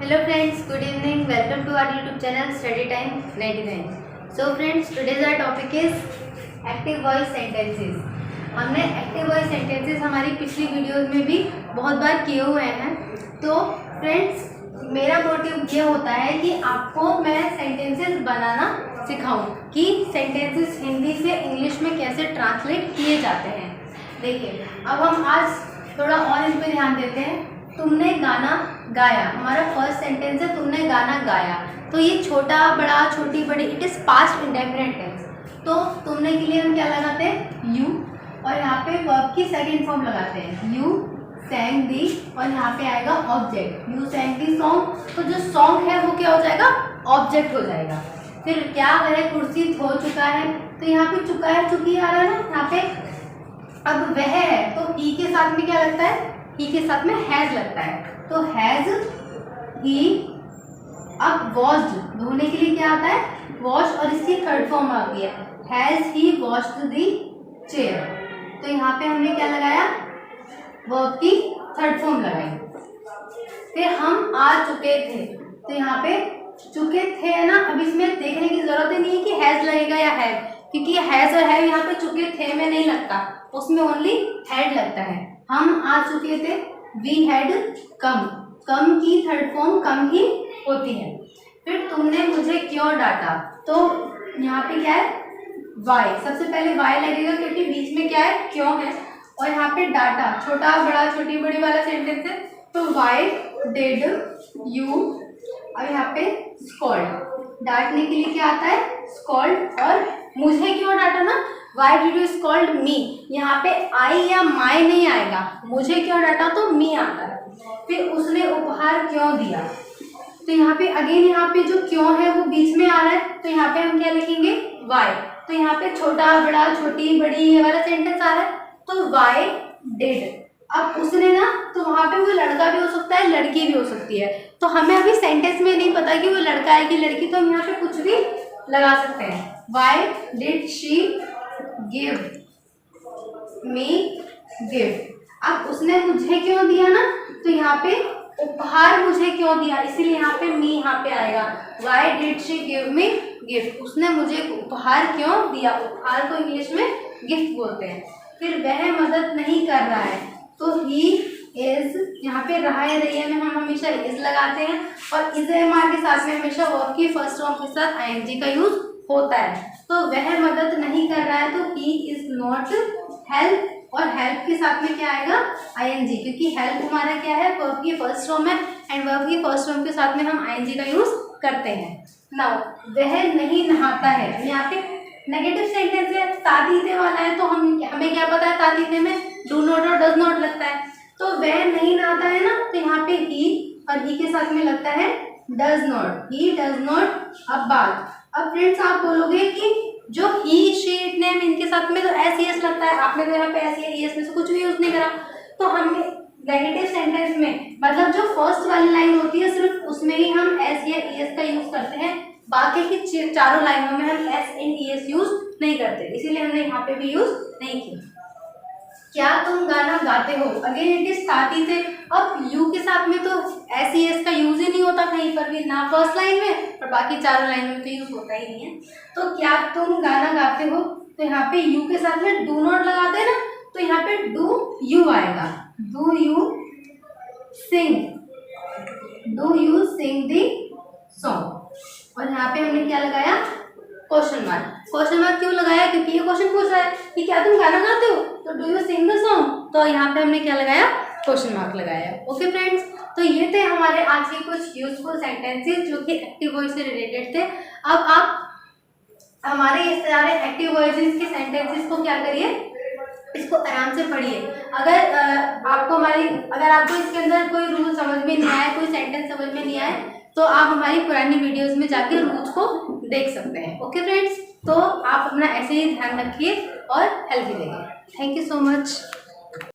Hello friends, good evening. Welcome to our YouTube channel Study Time 99. So friends, today's our topic is active voice sentences. हमने active voice sentences हमारी पिछली videos में भी बहुत बार किए हुए हैं। तो फ्रेंड्स, मेरा मोटिव ये होता है कि आपको मैं सेंटेंसेस बनाना सिखाऊं कि सेंटेंसेस हिंदी से इंग्लिश में कैसे ट्रांसलेट किए जाते हैं। देखिए, अब हम आज थोड़ा और इस पर ध्यान देते हैं। तुमने गाना गाया, हमारा फर्स्ट सेंटेंस है तुमने गाना गाया। तो ये छोटा बड़ा छोटी बड़ी, it is past indefinite tense. तो तुमने के लिए हम क्या लगाते हैं? यू, और यहाँ पे वर्ब की सेकंड फॉर्म लगाते हैं यू सैंग दी, और यहाँ पे आएगा ऑब्जेक्ट यू सैंग दी सॉन्ग। तो जो सॉन्ग है वो क्या हो जाएगा? ऑब्जेक्ट हो जाएगा। फिर क्या वह कुर्सी धो चुका है, तो यहाँ पे चुका है चुकी आ रहा है ना यहाँ पे। अब वह है तो ही के साथ में क्या लगता है? ही के साथ में हैज लगता है। तो हैज ही। अब वॉश्ड, धोने के लिए क्या आता है? वॉश, और इसकी थर्ड फॉर्म आ गई है has he washed the chair. तो यहाँ पे हमने क्या लगाया? वर्ब की थर्ड फॉर्म लगाई। फिर हम आ चुके थे, तो यहाँ पे चुके थे है ना। अब इसमें देखने की जरूरत ही नहीं है कि हैज लगेगा या हैव, क्योंकि हैज और हैव यहाँ पे चुके थे में नहीं लगता, उसमें ओनली हैड लगता है। हम आ चुके थे, वी हैड कम, कम की थर्ड फॉर्म कम ही होती है। फिर तुमने मुझे क्यों डांटा, तो यहाँ पे क्या है? वाई, सबसे पहले वाई लगेगा क्योंकि बीच में क्या है? क्यों है। और यहाँ पे डाटा, छोटा बड़ा छोटी बड़ी वाला सेंटेंस है, तो वाई डिड यू, और यहाँ पे स्कॉल्ड, डांटने के लिए क्या आता है? स्कॉल्ड। और मुझे क्यों डांटा ना, why did you scold me, यहाँ पे आई या माई नहीं आएगा, मुझे क्यों डांटा तो मी आता है। फिर उसने उपहार क्यों दिया, तो यहाँ पे अगेन यहाँ पे जो क्यों है वो बीच में आ रहा है, तो यहाँ पे हम क्या लिखेंगे? वाई। तो यहाँ पे छोटा बड़ा छोटी बड़ी ये वाला सेंटेंस आ रहा है, तो वाई डिड। अब उसने ना, तो वहाँ पे वो लड़का भी हो सकता है लड़की भी हो सकती है। तो हमें अभी सेंटेंस में नहीं पता कि वो लड़का है कि लड़की, तो हम यहाँ पे कुछ भी लगा सकते हैं। Why did she give me gift. अब उसने मुझे क्यों दिया ना, तो यहाँ पे उपहार मुझे क्यों दिया, इसीलिए यहाँ पे मी यहाँ पे आएगा। Why did she give me gift, उसने मुझे उपहार क्यों दिया। उपहार को इंग्लिश में गिफ्ट बोलते हैं। फिर वह मदद नहीं कर रहा है, तो ही इज, यहाँ पे रहा है रही में हम हमेशा इज लगाते हैं, और इज एम आर के साथ में हमेशा वर्ब की फर्स्ट फॉर्म के साथ आईएनजी का यूज होता है। तो वह मदद नहीं कर रहा है, तो ही इज नॉट हेल्प, और हेल्प के साथ में क्या आएगा? आईएनजी, क्योंकि हेल्प हमारा क्या है? वर्ब की फर्स्ट फॉर्म है, एंड वर्ब की फर्स्ट फॉर्म के साथ में हम आईएनजी का यूज करते हैं। नाउ वह नहीं नहाता है, यहाँ पे नेगेटिव सेंटेंस है, तातीते वाला है, तो हमें क्या पता है? तातीते में डू नॉट और डज नॉट लगता है। तो वह नहीं नहाता है ना, तो यहाँ पे ही, और ही के साथ में लगता है does not, he does not अब बात। अब फ्रेंड्स, आप बोलोगे कि जो ही शी इट नेम इनके साथ में तो एस ई एस लगता है, आपने तो यहाँ पे एस ई एस में से कुछ भी यूज नहीं करा। तो हम नेगेटिव सेंटेंस में, मतलब जो फर्स्ट वाली लाइन होती है सिर्फ उसमें ही हम एस या ई एस का यूज करते हैं, बाकी की चारों लाइनों में हम S and E S use नहीं करते, इसीलिए हमने यहाँ पे भी यूज नहीं किया। क्या तुम गाना गाते हो, अगेन इट इज ताती थे। अब यू के साथ में तो एस ई एस का यूज ही नहीं होता कहीं पर भी, ना फर्स्ट लाइन में और बाकी चारों लाइन में तो यूज होता ही नहीं है। तो क्या तुम गाना गाते हो, तो यहाँ पे यू के साथ में डू नॉट लगाते हैं ना, तो यहाँ पे डू यू आएगा। Do you sing, do you sing the song. और यहाँ पे हमने क्या लगाया? Question mark. क्वेश्चन मार्क क्यों लगाया? क्योंकि ये क्वेश्चन पूछ रहा है कि क्या तुम गाना गाते हो, तो do you sing the song, तो यहाँ पे हमने क्या लगाया? क्वेश्चन मार्क लगाया। ओके फ्रेंड्स, तो ये थे हमारे आज के कुछ यूजफुल सेंटेंसेस जो कि एक्टिव वॉइस से रिलेटेड थे। अब आप हमारे इस सारे एक्टिव वॉइसेस के सेंटेंसेस को क्या करिए? इसको आराम से पढ़िए। अगर आपको इसके अंदर कोई रूल समझ में नहीं आए, कोई सेंटेंस समझ में नहीं आए, तो आप हमारी पुरानी वीडियोस में जाके रूल्स को देख सकते हैं। ओके फ्रेंड्स, तो आप अपना ऐसे ही ध्यान रखिए और हेल्थी रहिए। Thank you so much.